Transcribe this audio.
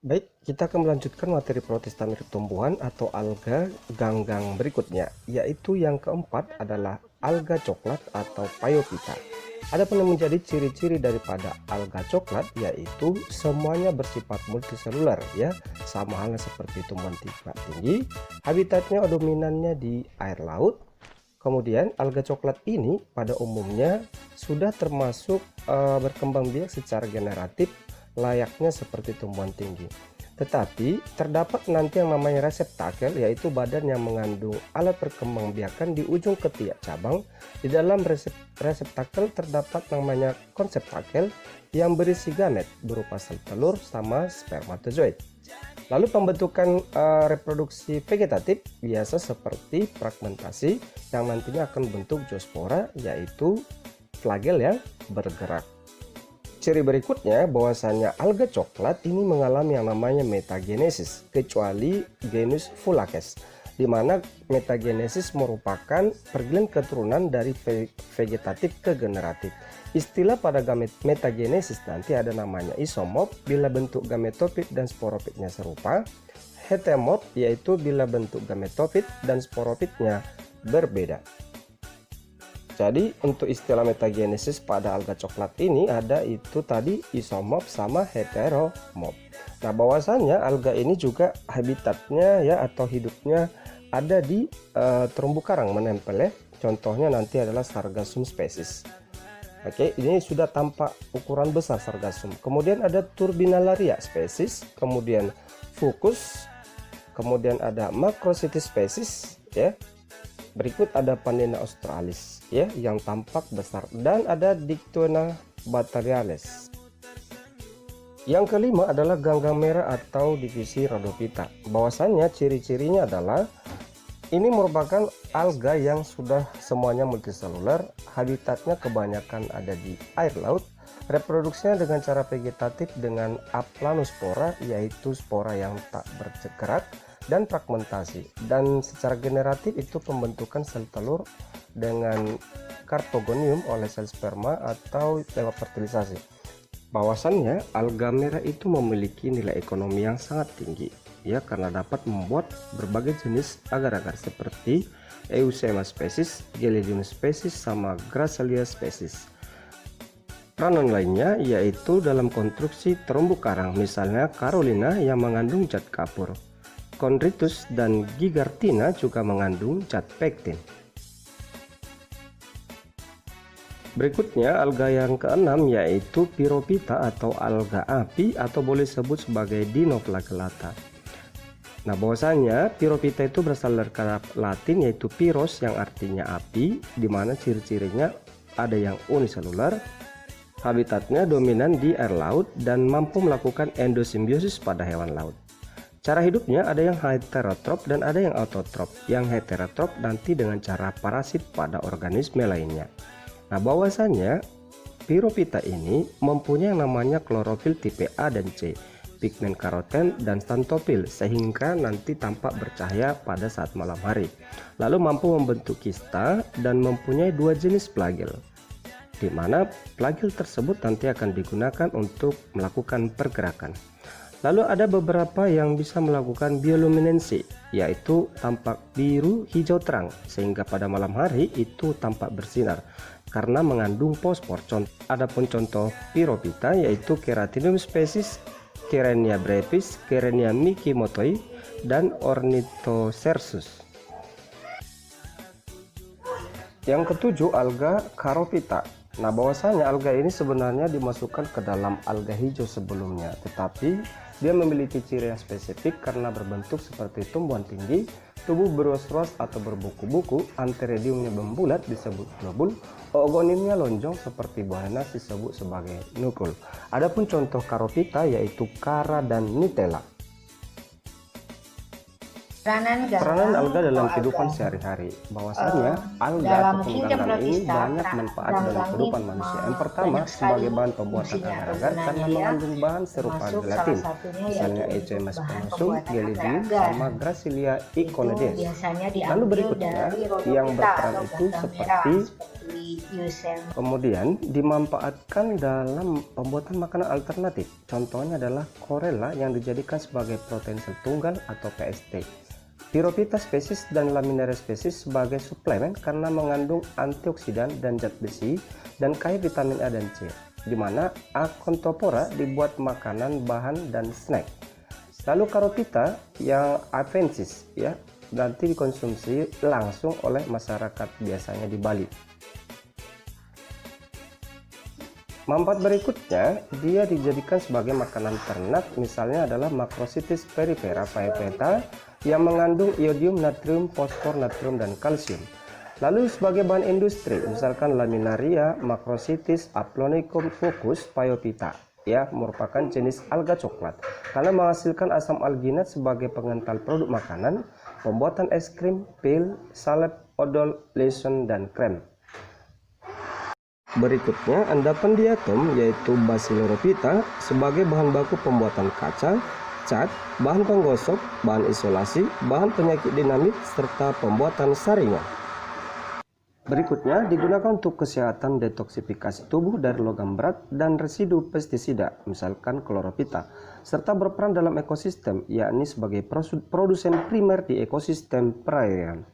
Baik, kita akan melanjutkan materi protista mirip tumbuhan atau alga ganggang berikutnya, yaitu yang keempat adalah alga coklat atau Phaeophyta. Adapun yang menjadi ciri-ciri daripada alga coklat yaitu semuanya bersifat multiseluler ya, sama halnya seperti tumbuhan tinggi, habitatnya dominannya di air laut. Kemudian alga coklat ini pada umumnya sudah termasuk berkembang biak secara generatif layaknya seperti tumbuhan tinggi. Tetapi terdapat nanti yang namanya reseptakel, yaitu badan yang mengandung alat perkembangbiakan di ujung ketiak cabang. Di dalam reseptakel terdapat namanya konseptakel yang berisi gamet berupa sel telur sama spermatozoid. Lalu pembentukan reproduksi vegetatif biasa seperti fragmentasi yang nantinya akan bentuk zoospora, yaitu flagel yang bergerak. Ciri berikutnya bahwasanya alga coklat ini mengalami yang namanya metagenesis kecuali genus Phylakes, di mana metagenesis merupakan pergelan keturunan dari vegetatif ke generatif. Istilah pada gamet metagenesis nanti ada namanya isomorf bila bentuk gametofit dan sporofitnya serupa, heteromorf yaitu bila bentuk gametofit dan sporofitnya berbeda. Jadi untuk istilah metagenesis pada alga coklat ini ada itu tadi isomorf sama heteromorf. Nah bahwasannya alga ini juga habitatnya ya atau hidupnya ada di terumbu karang menempel ya. Contohnya nanti adalah Sargassum species. Oke, ini sudah tampak ukuran besar Sargassum. Kemudian ada Turbinalaria species, kemudian Fucus, kemudian ada Macrocystis species ya. Berikut ada Panena australis ya yang tampak besar dan ada Dictyoena batariales. Yang kelima adalah ganggang merah atau divisi Rhodophyta. Bahwasannya ciri-cirinya adalah ini merupakan alga yang sudah semuanya multiseluler, habitatnya kebanyakan ada di air laut, reproduksinya dengan cara vegetatif dengan aplanospora yaitu spora yang tak bergerak, dan fragmentasi, dan secara generatif itu pembentukan sel telur dengan karpogonium oleh sel sperma atau lewat fertilisasi. Bahwasannya alga merah itu memiliki nilai ekonomi yang sangat tinggi ya karena dapat membuat berbagai jenis agar-agar seperti Eusema species, Gelelium species sama Grassalia species. Peranan lainnya yaitu dalam konstruksi terumbu karang, misalnya Carolina yang mengandung zat kapur. Chondritus dan Gigartina juga mengandung zat pektin. Berikutnya alga yang keenam yaitu Pyrophyta atau alga api atau boleh disebut sebagai Dinoflagellata. Nah bahwasanya Pyrophyta itu berasal dari kata Latin yaitu pyros yang artinya api, di mana ciri-cirinya ada yang uniseluler, habitatnya dominan di air laut dan mampu melakukan endosimbiosis pada hewan laut. Cara hidupnya ada yang heterotrof dan ada yang autotrof. Yang heterotrof nanti dengan cara parasit pada organisme lainnya. Nah bahwasanya Pyrophyta ini mempunyai yang namanya klorofil tipe A dan C, pigmen karoten dan stantofil sehingga nanti tampak bercahaya pada saat malam hari. Lalu mampu membentuk kista dan mempunyai dua jenis flagel, di mana flagel tersebut nanti akan digunakan untuk melakukan pergerakan. Lalu ada beberapa yang bisa melakukan bioluminescensi, yaitu tampak biru hijau terang sehingga pada malam hari itu tampak bersinar karena mengandung fosfor. Adapun contoh Pyrophyta yaitu Keratinum species, Kerenia brevis, Kerenia mikimotoi, dan Ornithocercus. Yang ketujuh alga Charophyta. Nah bahwasanya alga ini sebenarnya dimasukkan ke dalam alga hijau sebelumnya, tetapi dia memiliki ciri yang spesifik karena berbentuk seperti tumbuhan tinggi, tubuh beruas-ruas atau berbuku-buku, anteridiumnya membulat disebut globul, oogonimnya lonjong seperti buah nanas disebut sebagai nukul. Adapun contoh Charophyta yaitu Chara dan Nitella. Peranan alga dalam kehidupan sehari-hari. Bahwasannya alga ataupun ganggang ini banyak manfaat dalam kehidupan manusia. Yang pertama, sebagai bahan pembuatan agar-agar karena mengandung bahan serupa gelatin, misalnya Echemus spinosum, Gelidium, sama Gracilia iconides. Lalu berikutnya, yang berperan itu seperti kemudian dimanfaatkan dalam pembuatan makanan alternatif. Contohnya adalah Chlorella yang dijadikan sebagai protein sel tunggal atau PST. Pyrophyta spesies dan Laminaria spesies sebagai suplemen karena mengandung antioksidan dan zat besi dan kaya vitamin A dan C, di mana Acanthophora dibuat makanan, bahan, dan snack. Lalu Charophyta yang avensis ya, nanti dikonsumsi langsung oleh masyarakat biasanya di Bali. Manfaat berikutnya, dia dijadikan sebagai makanan ternak, misalnya adalah Macrocystis peripera phaeophyta yang mengandung iodium, natrium, fosfor, natrium, dan kalsium. Lalu sebagai bahan industri, misalkan Laminaria, Macrocystis aplonicum fucus phaeophyta, ya, merupakan jenis alga coklat karena menghasilkan asam alginat sebagai pengental produk makanan, pembuatan es krim, pil, salep, odol, lotion, dan krem. Berikutnya, endapan diatom yaitu Basilorophyta sebagai bahan baku pembuatan kaca, cat, bahan penggosok, bahan isolasi, bahan penyakit dinamit, serta pembuatan saringan. Berikutnya, digunakan untuk kesehatan detoksifikasi tubuh dari logam berat dan residu pestisida, misalkan Chlorophyta, serta berperan dalam ekosistem, yakni sebagai produsen primer di ekosistem perairan.